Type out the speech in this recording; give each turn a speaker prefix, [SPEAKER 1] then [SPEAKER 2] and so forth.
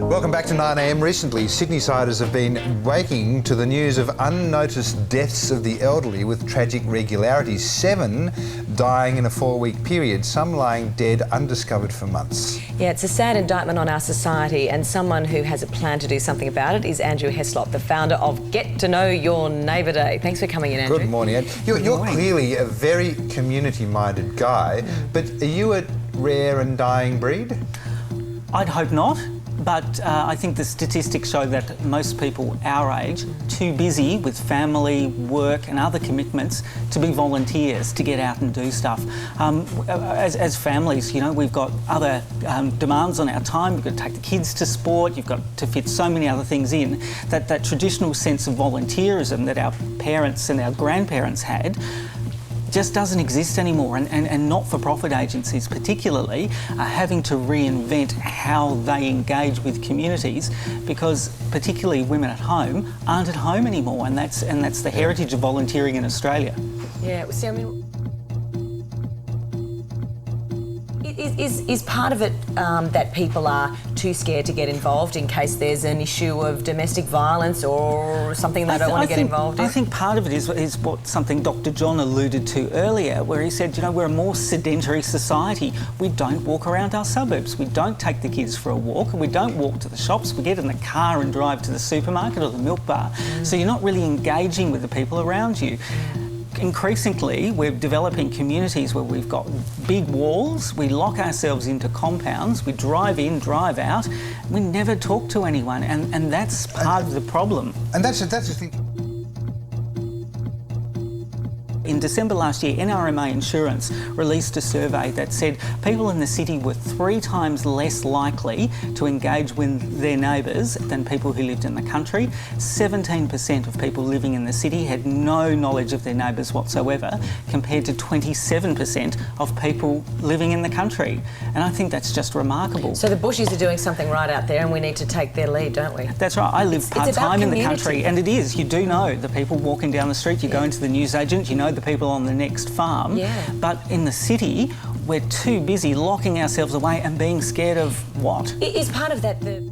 [SPEAKER 1] Welcome back to 9am. Recently, Sydney-siders have been waking to the news of unnoticed deaths of the elderly with tragic regularity. 7 dying in a 4-week period, some lying dead undiscovered for months.
[SPEAKER 2] Yeah, it's a sad indictment on our society, and someone who has a plan to do something about it is Andrew Heslop, the founder of Get to Know Your Neighbour Day. Thanks for coming in, Andrew.
[SPEAKER 1] Good morning, Ed. You're clearly a very community-minded guy, but are you a rare and dying breed?
[SPEAKER 3] I'd hope not. But I think the statistics show that most people our age too busy with family, work and other commitments to be volunteers, to get out and do stuff. As families, you know, we've got other demands on our time. We've got to take the kids to sport. You've got to fit so many other things in. That traditional sense of volunteerism that our parents and our grandparents had just doesn't exist anymore, and not-for-profit agencies particularly are having to reinvent how they engage with communities, because particularly women at home aren't at home anymore, and that's the heritage of volunteering in Australia.
[SPEAKER 2] Yeah, see, I mean, is part of it that people are too scared to get involved in case there's an issue of domestic violence or something they don't want to get involved in?
[SPEAKER 3] I think part of it is something Dr. John alluded to earlier, where he said, you know, we're a more sedentary society. We don't walk around our suburbs. We don't take the kids for a walk. We don't walk to the shops. We get in the car and drive to the supermarket or the milk bar. So you're not really engaging with the people around you. Increasingly, we're developing communities where we've got big walls, we lock ourselves into compounds, we drive in, drive out, we never talk to anyone, and that's part of the problem.
[SPEAKER 1] And that's the thing.
[SPEAKER 3] In December last year, NRMA Insurance released a survey that said people in the city were 3 times less likely to engage with their neighbours than people who lived in the country. 17% of people living in the city had no knowledge of their neighbours whatsoever, compared to 27% of people living in the country. And I think that's just remarkable.
[SPEAKER 2] So the bushies are doing something right out there, and we need to take their lead, don't we?
[SPEAKER 3] That's right. I live part-time in the country, and it is. You do know the people walking down the street. You go into the newsagent, you know the people on the next farm.
[SPEAKER 2] Yeah.
[SPEAKER 3] But in the city, we're too busy locking ourselves away and being scared of what?
[SPEAKER 2] Is part of that the